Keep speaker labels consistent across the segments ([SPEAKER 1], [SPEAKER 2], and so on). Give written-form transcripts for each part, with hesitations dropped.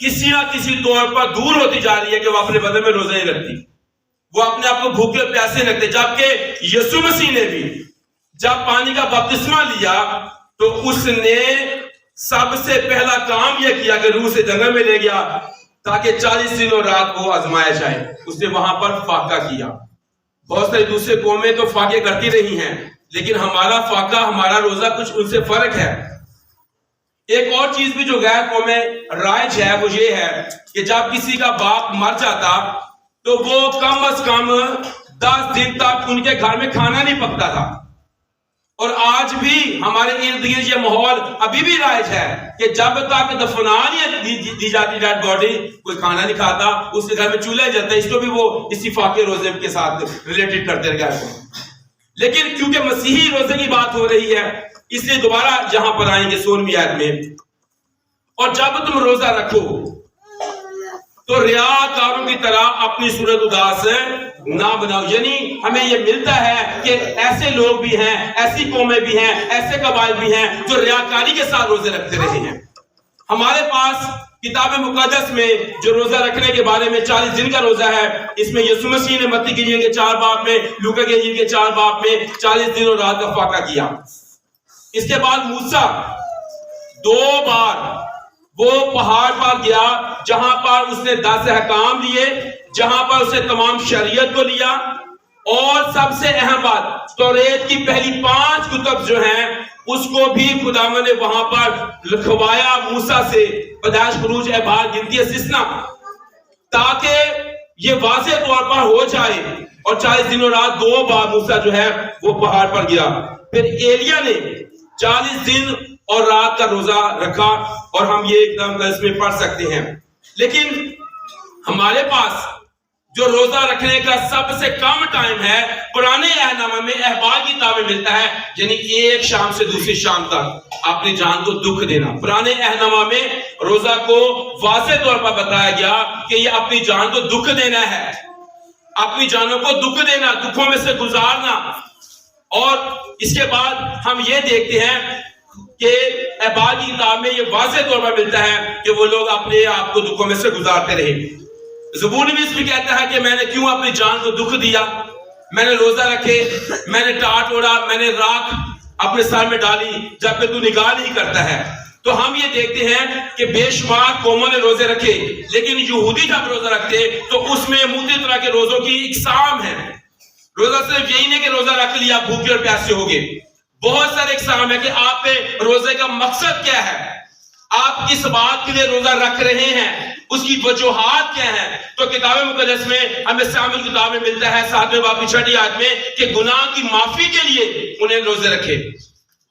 [SPEAKER 1] کسی نہ کسی طور پر دور ہوتی جا رہی ہے کہ وہ اپنے بدن میں روزہ نہیں رکھتی, وہ اپنے آپ کو بھوکے اور پیاسے رکھتے. جبکہ یسوع مسیح نے بھی جب پانی کا بپتسمہ لیا تو اس نے سب سے پہلا کام یہ کیا کہ روح سے جنگل میں لے گیا تاکہ 40 دن اور رات کو آزمایا جائے. اس نے وہاں پر فاقہ کیا. بہت ساری دوسرے قومیں تو فاقے کرتی رہی ہیں, لیکن ہمارا فاقہ, ہمارا روزہ کچھ ان سے فرق ہے. ایک اور چیز بھی جو غیر قومیں رائج ہے وہ یہ ہے کہ جب کسی کا باپ مر جاتا تو وہ کم از کم 10 دن تک ان کے گھر میں کھانا نہیں پکتا تھا. اور آج بھی ہمارے ارد گرد یہ ماحول ابھی بھی رائج ہے کہ جب تک دفنا نہیں دی جاتی ڈیڈ باڈی, کوئی کھانا نہیں کھاتا, اس کے گھر میں چولہا جاتا ہے. اس کو بھی وہ اسی فاقے روزے کے ساتھ ریلیٹڈ کرتے رہے. لیکن کیونکہ مسیحی روزے کی بات ہو رہی ہے اس لیے دوبارہ یہاں پر آئیں گے 16ویں آیت میں. اور جب تم روزہ رکھو تو ریاکاروں کی طرح اپنی صورت اداس نہ بناؤ. یعنی ہمیں یہ ملتا ہے کہ ایسے لوگ بھی ہیں, ایسی قومیں بھی ہیں, ایسے قبائل بھی ہیں جو ریاکاری کے ساتھ روزے رکھتے رہے ہیں. ہمارے پاس کتاب مقدس میں جو روزہ رکھنے کے بارے میں 40 دن کا روزہ ہے, اس میں یسوع مسیح نے متی کی انجیل کے 4 باب میں, لوکا کی انجیل کے 4 باب میں 40 دن اور رات کا فاقہ کیا. اس کے بعد موسیٰ 2 بار وہ پہاڑ پر گیا جہاں پر اس نے 10 احکام لیے, جہاں پر اس نے تمام شریعت کو لیا. اور سب سے اہم بات, توریت کی پہلی 5 کتب جو ہیں اس کو بھی خداوند نے وہاں پر لکھوایا موسیٰ سے, پیدائش, خروج, احبار, گنتی, استثنا, تاکہ یہ واضح طور پر ہو جائے. اور 40 دن اور رات 2 بار موسیٰ جو ہے وہ پہاڑ پر گیا. پھر ایلیا نے 40 دن اور رات کا روزہ رکھا, اور ہم یہ ایک دم اس میں پڑھ سکتے ہیں. لیکن ہمارے پاس جو روزہ رکھنے کا سب سے کم ٹائم ہے پرانے عہد نامہ میں احبار کی کتاب میں ملتا ہے, یعنی ایک شام سے دوسری شام تک اپنی جان کو دکھ دینا. پرانے عہد نامہ میں روزہ کو واضح طور پر بتایا گیا کہ یہ اپنی جان کو دکھ دینا ہے, اپنی جانوں کو دکھ دینا, دکھوں میں سے گزارنا. اور اس کے بعد ہم یہ دیکھتے ہیں کہ احبار کی کتاب میں یہ واضح طور پر ملتا ہے کہ وہ لوگ اپنے آپ کو دکھوں میں سے گزارتے رہے. زبور بھی اس میں کہتا ہے کہ میں نے کیوں اپنی جان کو دکھ دیا, میں نے روزہ رکھے, میں نے ٹاٹ اوڑا, میں نے راکھ اپنے سر میں ڈالی, جب کہ تو نگاہ نہیں کرتا ہے. تو ہم یہ دیکھتے ہیں کہ بے شمار قوموں نے روزے رکھے, لیکن یہودی جب روزہ رکھتے تو اس میں مختلف طرح کے روزوں کی اقسام ہے. روزہ صرف یہی نہیں کہ روزہ رکھ لیا بھوکے اور پیاسے ہو گئے, بہت سارے اقسام ہے کہ آپ پہ روزے کا مقصد کیا ہے, آپ کس بات کے لیے روزہ رکھ رہے ہیں, اس کی وجوہات کیا ہیں. تو کتاب مقدس میں ہمیں سامنے کتاب میں ملتا ہے 7ویں باب کی 6 آیت میں کہ گناہ کی معافی کے لیے انہیں روزے رکھے.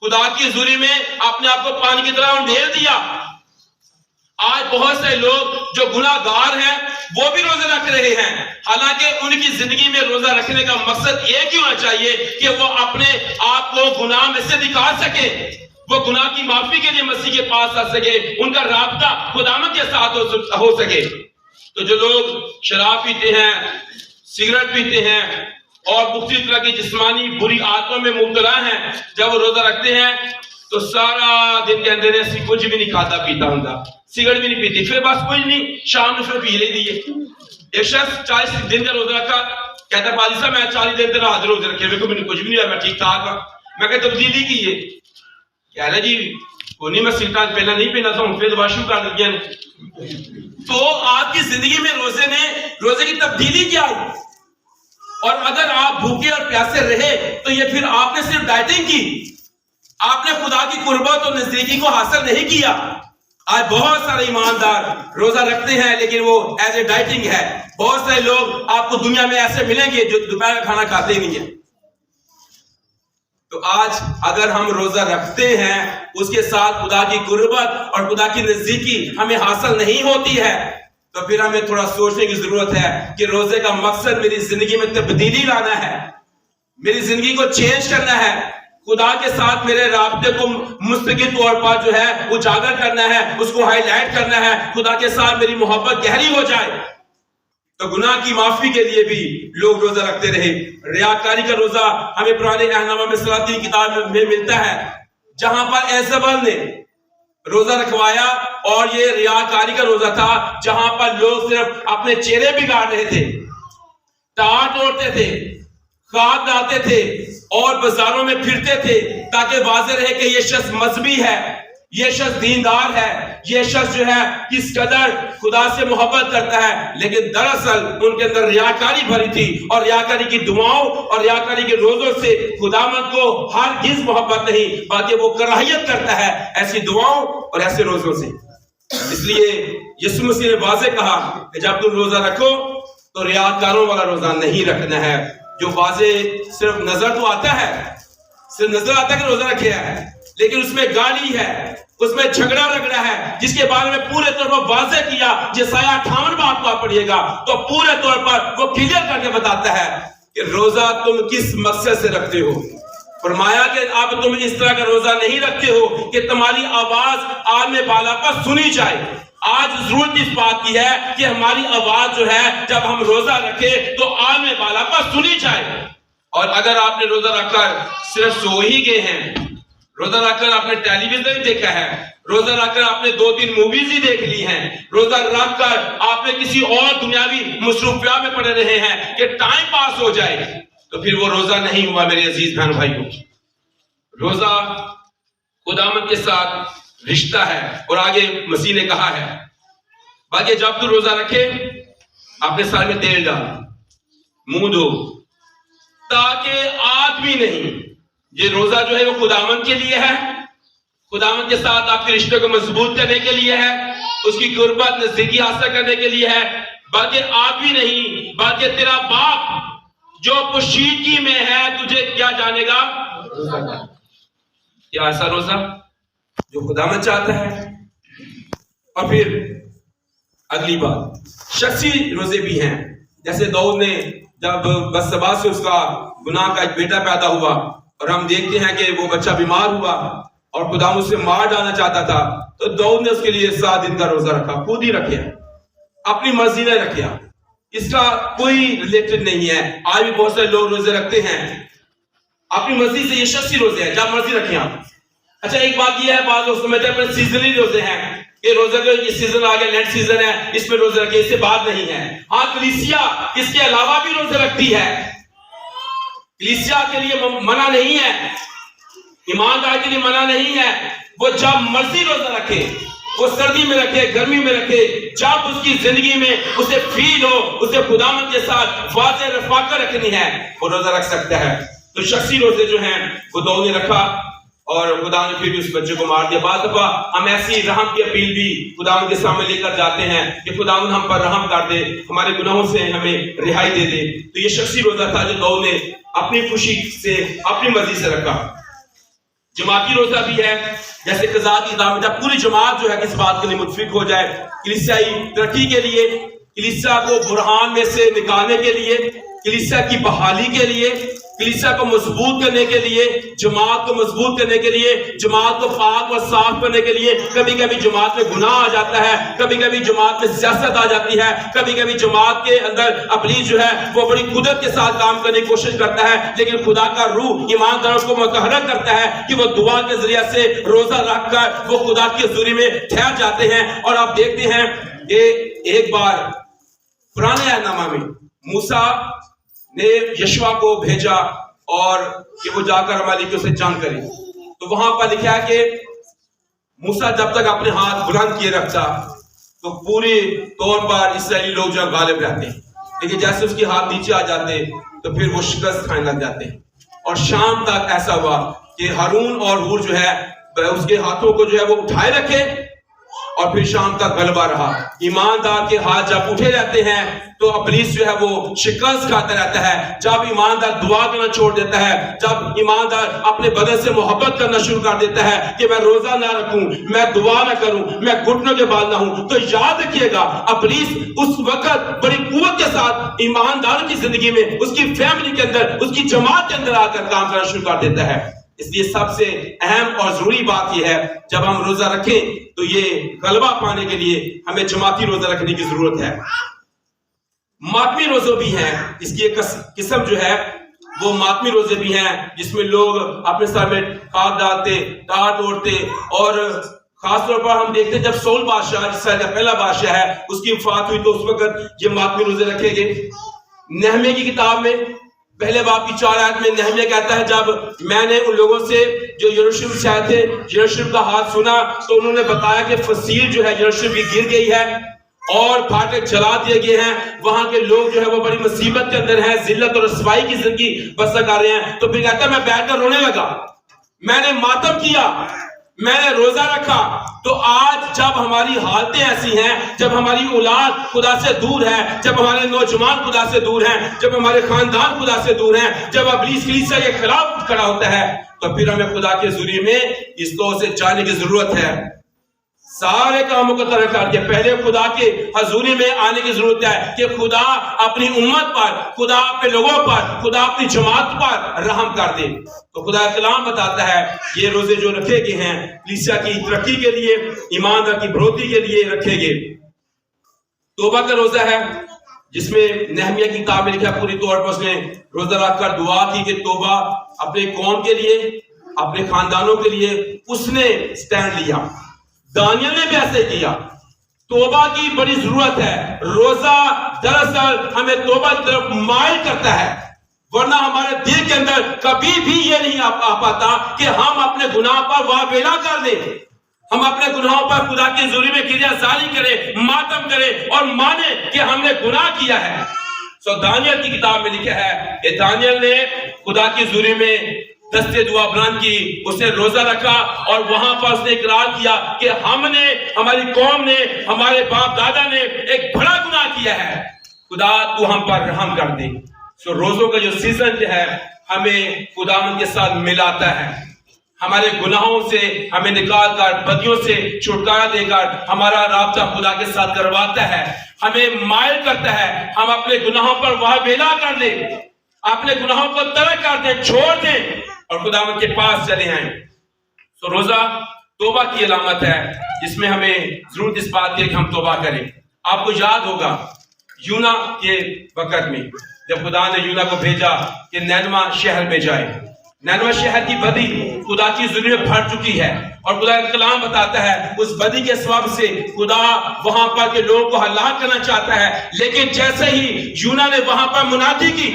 [SPEAKER 1] خدا کی حضوری میں اپنے آپ کو پانی کی طرح ڈھیل دیا. آج بہت سے لوگ جو گناہ گار ہیں وہ بھی روزے رکھ رہے ہیں, حالانکہ ان کی زندگی میں روزہ رکھنے کا مقصد ایک ہی ہونا چاہیے کہ وہ اپنے آپ کو گناہ میں سے نکال سکے, وہ گناہ کی معافی کے لیے مسیح کے پاس آ سکے, ان کا رابطہ خداوند کے ساتھ ہو سکے. تو جو لوگ شراب پیتے ہیں, سگریٹ پیتے ہیں اور مختلف طرح کی جسمانی بری عادتوں میں مبتلا ہیں, جب وہ روزہ رکھتے ہیں تو سارا دن کے اندر ایسی کچھ بھی نہیں کھاتا پیتا ہوں, سگریٹ بھی نہیں پیتی, پھر بس کچھ نہیں, شام میں پھر پی لے دیے. ایک شخص 40 دن کا روزہ رکھا, کہتا پالی صاحب میں 40 دن تک حاضر روزے رکھے, میرے کو کچھ بھی نہیں ہوا, میں ٹھیک ٹھاک ہوں. میں کہ تبدیلی کی ہے, کہہ رہا جی کوئی نہیں, میں سگریٹ پہلے نہیں پینا تھا, پھر دوبارہ شروع کر دیا. تو آپ کی زندگی میں روزے کی تبدیلی کیا ہے؟ اور اگر آپ بھوکے اور پیاسے رہے تو یہ پھر آپ نے صرف ڈائٹنگ کی, آپ نے خدا کی قربت اور نزدیکی کو حاصل نہیں کیا. آج بہت سارے ایماندار روزہ رکھتے ہیں لیکن وہ ایز اے ڈائٹنگ ہے. بہت سارے لوگ آپ کو دنیا میں ایسے ملیں گے جو دوپہر کا کھانا کھاتے ہی نہیں ہیں. تو آج اگر ہم روزہ رکھتے ہیں اس کے ساتھ خدا کی قربت اور خدا کی نزدیکی ہمیں حاصل نہیں ہوتی ہے, تو پھر ہمیں تھوڑا سوچنے کی ضرورت ہے کہ روزے کا مقصد میری زندگی میں تبدیلی لانا ہے, میری زندگی کو چینج کرنا ہے, خدا کے ساتھ میرے رابطے کو مستقل طور پر جو ہے اجاگر کرنا ہے, اس کو ہائی لائٹ کرنا ہے, خدا کے ساتھ میری محبت گہری ہو جائے. تو گناہ کی معافی کے لیے بھی لوگ روزہ رکھتے رہے. ریاکاری کا روزہ ہمیں پرانے عہد نامہ میں سلاطین کتاب میں ملتا ہے, جہاں پر ایزابل نے روزہ رکھوایا اور یہ ریاکاری کا روزہ تھا جہاں پر لوگ صرف اپنے چہرے بگاڑ رہے تھے، ٹاٹ اوڑتے تھے، کھاد ڈالتے تھے اور بازاروں میں پھرتے تھے تاکہ واضح رہے کہ یہ شخص مذہبی ہے، یہ شخص دیندار ہے، یہ شخص جو ہے کس قدر خدا سے محبت کرتا ہے. لیکن دراصل ان کے اندر ریاکاری بھری تھی، اور ریاکاری کی دعاؤں اور ریاکاری کے روزوں سے خداوند کو ہرگز محبت نہیں، بلکہ وہ کراہیت کرتا ہے ایسی دعاؤں اور ایسے روزوں سے. اس لیے یسوع مسیح نے واضح کہا کہ جب تم روزہ رکھو تو ریاکاروں والا روزہ نہیں رکھنا ہے، جو واضح صرف نظر تو آتا ہے، صرف نظر آتا ہے کہ روزہ رکھے ہے، لیکن اس میں گالی ہے، اس میں جھگڑا رگڑا ہے، جس کے بارے میں پورے طور پر واضح کیا. یسایہ 58 بات کو آپ پڑھیے گا تو پورے طور پر وہ کلیئر کر کے بتاتا ہے کہ روزہ تم کس مقصد سے رکھتے ہو. فرمایا کہ اب تم اس طرح کا روزہ نہیں رکھتے ہو کہ تمہاری آواز عالم بالا پر سنی جائے. آج ضرورت اس بات کی ہے کہ ہماری آواز جو ہے جب ہم روزہ رکھے تو عالم بالا پر سنی جائے. اور اگر آپ نے روزہ رکھ کر صرف سو ہی گئے ہیں، روزہ رکھ کر آپ نے ٹیلی ویژن دیکھا ہے، روزہ رکھ کر آپ نے 2-3 موویز ہی دیکھ لی ہیں، روزہ رکھ کر آپ نے کسی اور دنیاوی مصروفیات میں پڑے رہے ہیں کہ ٹائم پاس ہو جائے، تو پھر وہ روزہ نہیں ہوا میرے عزیز بہن بھائیوں. روزہ خداوند کے ساتھ رشتہ ہے. اور آگے مسیح نے کہا ہے باقی جب تو روزہ رکھے اپنے سر میں تیل ڈال، منہ دھو، تاکہ آدمی نہیں. یہ روزہ جو ہے وہ خداوند کے لیے ہے، خداوند کے ساتھ آپ کے رشتے کو مضبوط کرنے کے لیے ہے، اس کی قربت نزدیکی حاصل کرنے کے لیے ہے، بلکہ آدمی نہیں بلکہ تیرا باپ جو پوشیدگی میں ہے تجھے کیا جانے گا. کیا ایسا روزہ جو خداوند چاہتا ہے. اور پھر اگلی بات، شخصی روزے بھی ہیں. جیسے داؤد نے جب بتشبہ سے اس کا گناہ کا ایک بیٹا پیدا ہوا اور ہم دیکھتے ہیں کہ وہ بچہ بیمار ہوا اور خداوند اسے مار ڈالنا چاہتا تھا، تو داؤد نے اس کے لیے 7 دن کا روزہ رکھا، خود ہی رکھا، اپنی مرضی نے رکھا، اس کا کوئی ریلیٹڈ نہیں ہے. آج بھی بہت سارے لوگ روزے رکھتے ہیں اپنی مرضی سے. یہ شخصی روزے ہیں، جب مرضی رکھیں آپ. اچھا ایک بات یہ ہے، بعض لوگ سمجھتے ہیں اپنے سیزنلی روزے ہیں کہ روزہ کا یہ سیزن آ گیا، لینٹ سیزن ہے، اس میں روزے رکھے، اس سے بات نہیں ہے. ہاں کلیسیا اس کے علاوہ بھی روزے رکھتی ہے، کلیسیا کے لیے منع نہیں ہے، ایماندار کے لیے منع نہیں ہے. وہ جب مرضی روزہ رکھے، وہ سردی میں رکھے، گرمی میں رکھے، جب اس کی زندگی میں اسے فیل ہو اسے خداوند کے ساتھ واضح رفاقت رکھنی ہے، وہ روزہ رکھ سکتا ہے. تو شخصی روزے جو ہیں وہ داؤد نے رکھا اور خدا نے پھر بھی اس بچے کو مار دیا. بعض دفعہ ہم ایسی رحم کی اپیل بھی خداوند کے سامنے لے کر جاتے ہیں کہ خداوند ہم پر رحم کر دے، ہمارے گناہوں سے ہمیں رہائی دے دے. تو یہ شخصی روزہ تھا جو داؤد نے اپنی خوشی سے اپنی مرضی سے رکھا. جماعتی روزہ بھی ہے، جیسے قضاء کی کتاب میں جب پوری جماعت جو ہے کس بات کے لیے متفق ہو جائے، کلیسیائی ترقی کے لیے، کلیسیا کو برہان میں سے نکالنے کے لیے، کلیسیا کی بحالی کے لیے، کلیسیا کو مضبوط کرنے کے لیے، جماعت کو مضبوط کرنے کے لیے، جماعت کو پاک و صاف کرنے کے لیے. کبھی کبھی جماعت میں گناہ آ جاتا ہے، کبھی کبھی جماعت میں سیاست آ جاتی ہے، کبھی کبھی جماعت کے اندر ابلیس جو ہے وہ بڑی قدرت کے ساتھ کام کرنے کی کوشش کرتا ہے، لیکن خدا کا روح ایمانداروں کو متحرک کرتا ہے کہ وہ دعا کے ذریعے سے روزہ رکھ کر وہ خدا کی حضوری میں ٹھہر جاتے ہیں. اور آپ دیکھتے ہیں کہ ایک بار پرانے عہد نامہ میں موسیٰ نے یشوع کو بھیجا اور کہ وہ جا کر عمالیقیوں سے جنگ کرے. تو وہاں پر لکھا ہے کہ موسیٰ جب تک اپنے ہاتھ بلند کیے رکھتا تو پوری طور پر اسرائیلی لوگ جو غالب رہتے ہیں، لیکن جیسے اس کے ہاتھ نیچے آ جاتے تو پھر وہ شکست کھانے لگ جاتے ہیں. اور شام تک ایسا ہوا کہ ہارون اور ہور جو ہے اس کے ہاتھوں کو جو ہے وہ اٹھائے رکھے اور پھر شام تک غلبہ رہا. ایماندار کے ہاتھ جب اٹھے رہتے ہیں تو ابلیس جو ہے وہ شکست کھاتا رہتا ہے. جب ایماندار دعا کرنا چھوڑ دیتا ہے، جب ایماندار اپنے بدن سے محبت کرنا شروع کر دیتا ہے کہ میں روزہ نہ رکھوں، میں دعا نہ کروں، میں گھٹنوں کے بال نہ ہوں، تو یاد رکھیے گا ابلیس اس وقت بڑی قوت کے ساتھ ایماندار کی زندگی میں، اس کی فیملی کے اندر، اس کی جماعت کے اندر آ کر کام کرنا شروع کر دیتا ہے. اس لیے سب سے اہم اور ضروری بات یہ ہے جب ہم روزہ رکھیں تو یہ غلبہ پانے کے لیے ہمیں جماعتی روزہ رکھنے کی ضرورت ہے. ماتمی روزے بھی ہیں، اس کی ایک قسم جو ہے وہ ماتمی روزے بھی ہیں جس میں لوگ اپنے سر میں خاک ڈالتے، ٹاٹ اوڑتے اور خاص طور پر ہم دیکھتے ہیں جب سول بادشاہ اسرائیل کا پہلا بادشاہ ہے اس کی وفات ہوئی تو اس وقت یہ ماتمی روزے رکھے گئے. نہمیہ کی کتاب میں پہلے باب کی 4 آیت میں نہمیہ کہتا ہے جب میں نے ان لوگوں سے جو یروشلم سے آئے تھے یروشلم کا حال سنا تو انہوں نے بتایا کہ فصیل جو ہے یروشلم کی گر گئی ہے اور پھاٹک جلا دیے گئے ہیں, وہاں کے لوگ جو ہے وہ بڑی مصیبت کے اندر ہیں, ذلت اور رسوائی کی زندگی بسر کر رہے ہیں. تو پھر کہتا ہے میں بیٹھ کر رونے لگا, میں نے ماتم کیا, میں نے روزہ رکھا. تو آج جب ہماری حالتیں ایسی ہیں, جب ہماری اولاد خدا سے دور ہے, جب ہمارے نوجوان خدا سے دور ہیں, جب ہمارے خاندان خدا سے دور ہیں, جب ابلیس کلیسیا کے خلاف کھڑا ہوتا ہے, تو پھر ہمیں خدا کے حضوری میں اس طور سے جانے کی ضرورت ہے. سارے کاموں کو ترک کر کے پہلے خدا کے حضوری میں آنے کی ضرورت ہے کہ خدا اپنی امت پر, خدا اپنے لوگوں پر, خدا اپنی جماعت پر رحم کر دے. تو خدا کلام بتاتا ہے یہ روزے جو رکھے گئے ہیں کلیسیا کی ترقی کے لیے, ایماندار کی بڑھوتری کے لیے رکھے گئے. توبہ کا روزہ ہے جس میں نہمیہ کی کتاب میں لکھا پوری طور پر اس نے روزہ رکھ کر دعا کی کہ توبہ اپنے قوم کے لیے, اپنے خاندانوں کے لیے اس نے سٹینڈ لیا. دانیل نے بھی ایسے کیا. توبہ کی بڑی ضرورت ہے. روزہ دراصل ہمیں توبہ کی طرف مائل کرتا ہے, ورنہ ہمارے دل کے اندر کبھی بھی یہ نہیں آ پاتا کہ ہم اپنے گناہ پر واویلا کر دیں, ہم اپنے گناہوں پر خدا کی حضوری میں گریہ زاری کریں, ماتم کریں اور مانیں کہ ہم نے گناہ کیا ہے. سو دانیل کی کتاب میں لکھا ہے کہ دانیل نے خدا کی حضوری میں دستے دعا بلند کی, اس نے روزہ رکھا اور وہاں پر اس نے اقرار کیا کہ ہم نے, ہماری قوم نے, ہمارے باپ دادا نے ایک بڑا گناہ کیا ہے, خدا تو ہم پر رحم کر دے. سو روزوں کا جو سیزن جو ہے ہمیں خداوند کے ساتھ ملاتا ہے, ہمارے گناہوں سے ہمیں نکال کر, بدیوں سے چھٹکارا دے کر ہمارا رابطہ خدا کے ساتھ کرواتا ہے, ہمیں مائل کرتا ہے ہم اپنے گناہوں پر واویلا کر دیں, اپنے گناہوں کو ترک کر دیں, چھوڑ دیں اور خداوند کے پاس چلے آئیں. تو روزہ توبہ کی علامت ہے جس میں ہمیں ضرورت اس بات کی کہ ہم توبہ کریں. آپ کو یاد ہوگا یونا کے وقت میں جب خدا نے یونا کو بھیجا کہ نینوا شہر میں جائے, نینوا شہر کی بدی خدا کی حضوری میں بھر چکی ہے اور خدا کا کلام بتاتا ہے اس بدی کے سبب سے خدا وہاں پر کے لوگوں کو ہلاک کرنا چاہتا ہے. لیکن جیسے ہی یونا نے وہاں پر منادی کی,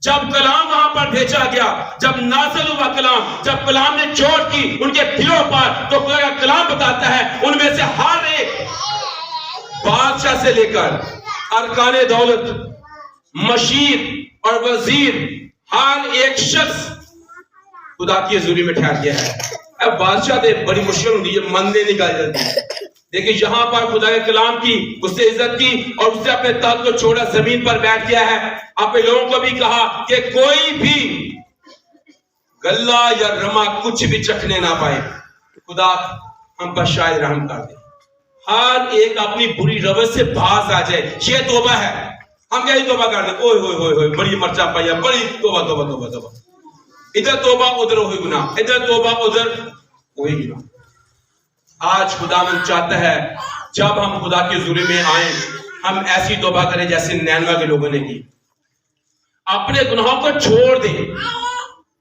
[SPEAKER 1] جب کلام وہاں پر بھیجا گیا, جب نازل ہوا کلام, جب کلام نے چوٹ کی ان کے دلوں پر, تو خدا کا کلام بتاتا ہے ان میں سے ہر ایک بادشاہ سے لے کر ارکان دولت, مشیر اور وزیر, ہر ایک شخص خدا کی حضوری میں ٹھہر گیا ہے. اب بادشاہ دے بڑی مشکل ہوتی ہے, مندے نکال جاتی ہے, لیکن یہاں پر خدا کے کلام کی, اس سے عزت کی اور اس سے اپنے تخت کو چھوڑا, زمین پر بیٹھ گیا ہے. اپنے لوگوں کو بھی کہا کہ کوئی بھی گلہ یا رما کچھ بھی چکھنے نہ پائے. خدا ہم پر شاید رحم کر دے, ہر ایک اپنی بری روش سے باز آ جائے. یہ توبہ ہے. ہم یہی توبہ کر دیں, اوئے ہوئے ہوئے ہوئے بڑی مرچا پایا, بڑی توبہ توبہ توبہ توبہ, ادھر توبہ ادھر ہوئی گناہ, ادھر توبہ ادھر ہوئی گناہ. آج خداوند چاہتا ہے جب ہم خدا کی حضوری میں آئیں ہم ایسی توبہ کریں جیسے نینوا کے لوگوں نے کی. اپنے گناہوں کو چھوڑ دیں,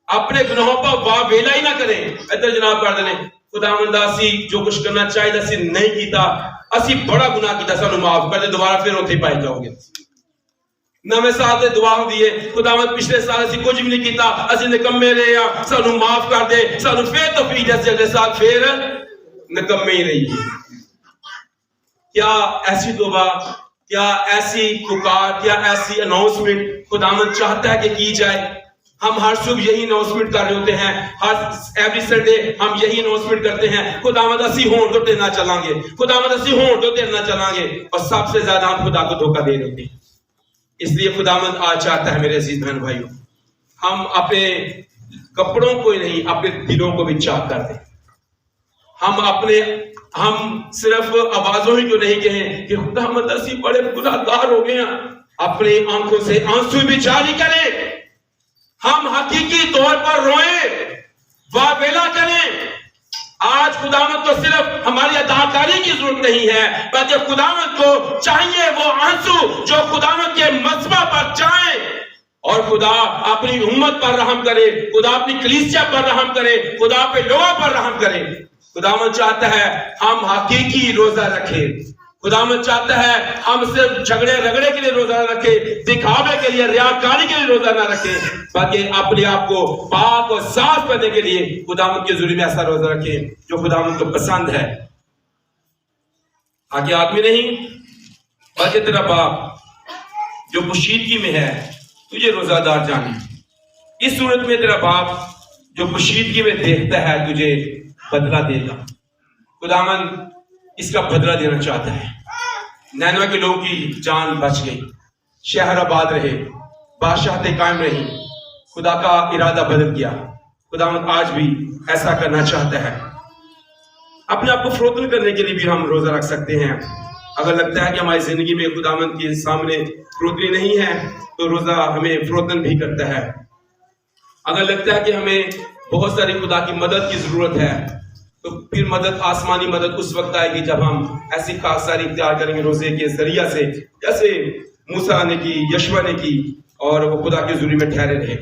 [SPEAKER 1] اپنے گناہوں پر واویلا ہی نہ کریں. ادھر جناب کر دیں خداوند اسی جو کچھ کرنا چاہیے اسی نہیں کیتا, اسی بڑا گناہ کیتا, سانو معاف کر دے, دوبارہ پھر اوتھے پائے جاؤ گے. نویں سال دے دعا دیے خداوند پچھلے سال اسی کچھ بھی نہیں کیتا, اسی نکمے رہے ہیں, سانو معاف کر دے, سانو پھر توفیق دے اگلے سال پھر نکمے ہی رہی. کیا ایسی توبہ, کیا ایسی پکار, کیا ایسی اناؤنسمنٹ خداوند چاہتا ہے کہ کی جائے؟ ہم ہر صبح یہی اناؤنسمنٹ کر رہے ہوتے ہیں, ہر ایوری سنڈے ہم یہی اناؤنسمنٹ کرتے ہیں, خداوند اسی ہون تو تیرنا چلیں گے, خداوند اسی ہون تو تیرنا چلیں گے, اور سب سے زیادہ ہم خدا کو دھوکہ دے رہے ہوتے ہیں. اس لیے خداوند آج چاہتا ہے میرے عزیز بہن بھائیوں ہم اپنے کپڑوں کو ہی نہیں اپنے دلوں کو بھی چاک کر دیں. ہم صرف آوازوں ہی کیوں نہیں کہیں کہ خداوند اسی بڑے گناہگار ہو گئے ہیں, اپنی آنکھوں سے آنسو بھی جاری کریں, ہم حقیقی طور پر روئیں, واویلا کریں. آج خداوند کو صرف ہماری اداکاری کی ضرورت نہیں ہے, بلکہ خداوند کو چاہیے وہ آنسو جو خداوند کے مذبح پر جائیں, اور خدا اپنی امت پر رحم کرے, خدا اپنی کلیسیا پر رحم کرے, خدا اپنے لوگوں پر رحم کرے. خداوند چاہتا ہے ہم حقیقی روزہ رکھیں. خداوند چاہتا ہے ہم صرف جھگڑے رگڑے کے لیے روزہ نہ رکھیں, دکھاوے کے لیے, ریاکاری کے لیے روزہ نہ رکھیں, بلکہ اپنے آپ کو پاک اور صاف کرنے کے لیے خداوند کے حضوری میں ایسا روزہ رکھیں جو خداوند کو پسند ہے. آگے آدمی نہیں بلکہ تیرا باپ جو پوشیدگی میں ہے تجھے روزہ دار جانے. اس صورت میں تیرا باپ جو پوشیدگی میں دیکھتا ہے تجھے بدلہ دے گا. خداوند اس کا بدلہ دینا چاہتا ہے. نینوے کے لوگوں کی جان بچ گئی, شہر آباد رہے, بادشاہتیں قائم رہی, خدا کا ارادہ بدل گیا. خداوند آج بھی ایسا کرنا چاہتا ہے. اپنے آپ کو فروتن کرنے کے لیے بھی ہم روزہ رکھ سکتے ہیں. اگر لگتا ہے کہ ہماری زندگی میں خداوند کے سامنے فروتنی نہیں ہے تو روزہ ہمیں فروتن بھی کرتا ہے. اگر لگتا ہے کہ ہمیں بہت ساری خدا کی مدد کی ضرورت ہے تو پھر مدد, آسمانی مدد اس وقت آئے گی جب ہم ایسی خاصاری اختیار کریں گے روزے کے ذریعہ سے, جیسے موسیٰ نے کی, یشوع نے کی, اور وہ خدا کے حضوری میں ٹھہرے رہے.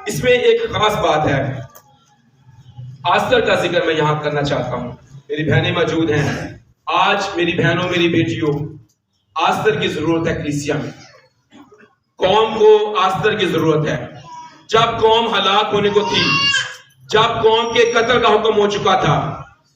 [SPEAKER 1] اس میں ایک خاص بات ہے, آستر کا ذکر میں یہاں کرنا چاہتا ہوں. میری بہنیں موجود ہیں. آج میری بہنوں, میری بیٹیوں, آستر کی ضرورت ہے کلیسیا میں. قوم کو آستر کی ضرورت ہے. جب قوم ہلاک ہونے کو تھی, جب قوم کے قتل کا حکم ہو چکا تھا,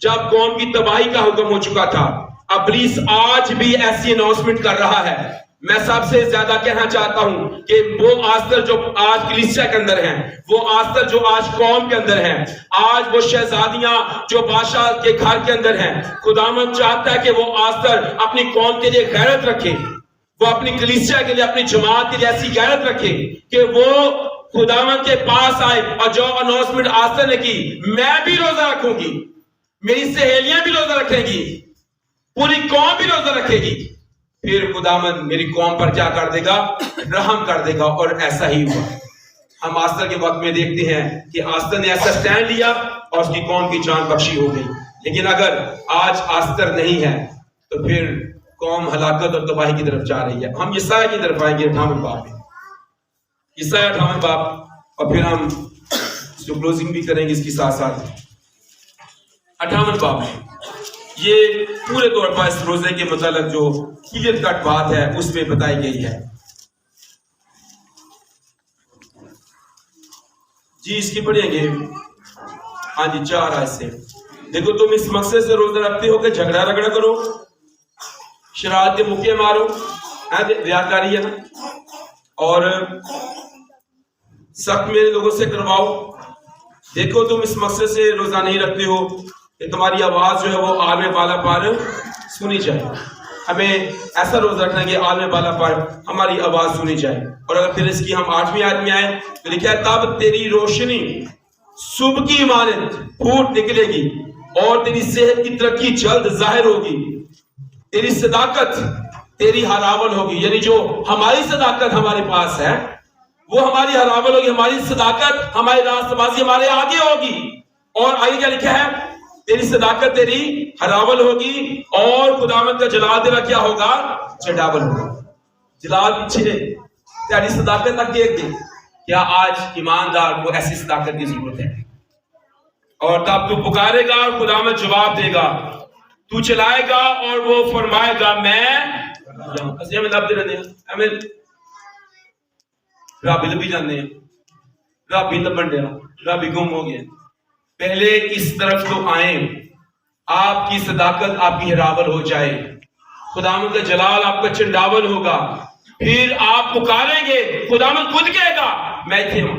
[SPEAKER 1] جب قوم کی تباہی کا حکم ہو چکا تھا, ابلیس آج بھی ایسی اناؤنسمنٹ کر رہا ہے. میں سب سے زیادہ کہنا چاہتا ہوں کہ وہ آستر جو آج کلیسیا کے اندر ہیں, وہ آستر جو آج قوم کے اندر ہیں, آج وہ شہزادیاں جو بادشاہ کے گھر کے اندر ہیں, خداوند چاہتا ہے کہ وہ آستر اپنی قوم کے لیے غیرت رکھے, وہ اپنی کلیسیا کے لیے, اپنی جماعت کے لیے ایسی غیرت رکھے کہ وہ خداوند کے پاس آئے اور جو اناؤنسمنٹ آستر نے کی, میں بھی روزہ رکھوں گی, میری سہیلیاں بھی روزہ رکھیں گی, پوری قوم بھی روزہ رکھے گی, پھر خداوند میری قوم پر کیا کر دے گا؟ رحم کر دے گا. اور ایسا ہی ہوا. ہم آستر کے وقت میں دیکھتے ہیں کہ آستر نے ایسا سٹینڈ لیا اور اس کی قوم کی جان بخشی ہو گئی. لیکن اگر آج آستر نہیں ہے تو پھر قوم ہلاکت اور تباہی کی طرف جا رہی ہے. ہم یسایہ کی طرف آئیں گے 58 باب میں, یسایہ 58 باب, اور پھر ہم اس کو کلوزنگ بھی کریں گے اس کی ساتھ ساتھ. 58 باب میں یہ پورے طور پر اس روزے کے متعلق جو کلیئر کٹ بات ہے اس میں بتائی گئی ہے. جی اس کی پڑھیں گے. ہاں جی 4 آیت سے. دیکھو تم اس مقصد سے روزہ رکھتے ہو کہ جھگڑا رگڑا کرو, شرارت کے مکے مارو, ریاکاری ہے نا, اور سخت میرے لوگوں سے کرواؤ. دیکھو تم اس مقصد سے روزہ نہیں رکھتے ہو کہ تمہاری آواز جو ہے وہ عالم بالا پر سنی جائے. ہمیں ایسا روزہ رکھنا ہے کہ عالم بالا پر ہماری آواز سنی جائے. اور اگر پھر اس کی ہم 8ویں آیت میں آئے تو لکھا ہے تب تیری روشنی صبح کی مانند پھوٹ نکلے گی اور تیری صحت کی ترقی جلد ظاہر ہوگی. تیری صداقت تیری ہراول ہوگی, یعنی جو ہماری صداقت ہمارے پاس ہے وہ ہماری ہراول ہوگی, ہماری صداقت ہماری راست بازی ہمارے آگے ہوگی. اور آگے کیا لکھا ہے؟ تیری صداقت تیری ہراول ہوگی اور خداوند کا جلال تیرا کیا ہوگا؟ چڑھاول ہوگا. جلال پیچھے, تیری صداقت تک دیکھ دے. کیا آج ایماندار کو ایسی صداقت کی ضرورت ہے؟ اور تب تو پکارے گا اور خداوند جواب دے گا, تو چلائے گا اور وہ فرمائے گا میں ہمیں لب دے رہے ہیں, ہمیں رابی لبی جانے ہیں, رابی لبن دیا, رابی گم ہو گیا. پہلے اس طرف تو آئیں, آپ کی صداقت آپ کی ہراول ہو جائے, خداوند کا جلال آپ کا چنڈاول ہوگا, پھر آپ پکاریں گے, خداوند خود کہے گا میں تھے ہوں,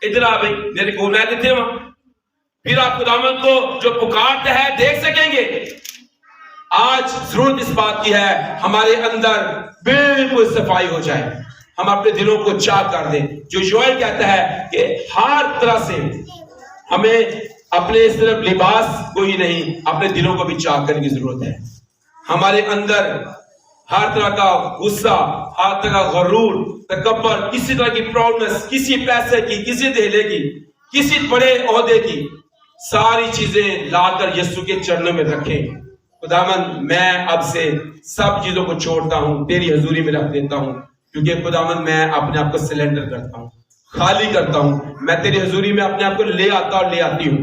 [SPEAKER 1] ادھر آ بھائی میرے کو, میں تھے ہوں. پھر آپ خداوند کو جو پکارتے ہیں دیکھ سکیں گے. آج ضرورت اس بات کی ہے ہمارے اندر بالکل صفائی ہو جائے, ہم اپنے دلوں کو چاک کر دیں. جو یوئل کہتا ہے کہ ہر طرح سے ہمیں اپنے صرف لباس کو ہی نہیں اپنے دلوں کو بھی چاک کرنے کی ضرورت ہے. ہمارے اندر ہر طرح کا غصہ, ہر طرح کا غرور, تکبر, کسی طرح کی پراؤڈنس, کسی پیسے کی, کسی دہلے کی, کسی بڑے عہدے کی, ساری چیزیں لا کر یسوع کے چرنوں میں رکھیں. خداوند میں اب سے سب چیزوں کو چھوڑتا ہوں, تیری حضوری میں رکھ دیتا ہوں, کیونکہ خداوند میں اپنے آپ کو سلنڈر کرتا ہوں, خالی کرتا ہوں. میں تیری حضوری میں اپنے آپ کو لے آتا اور لے آتی ہوں.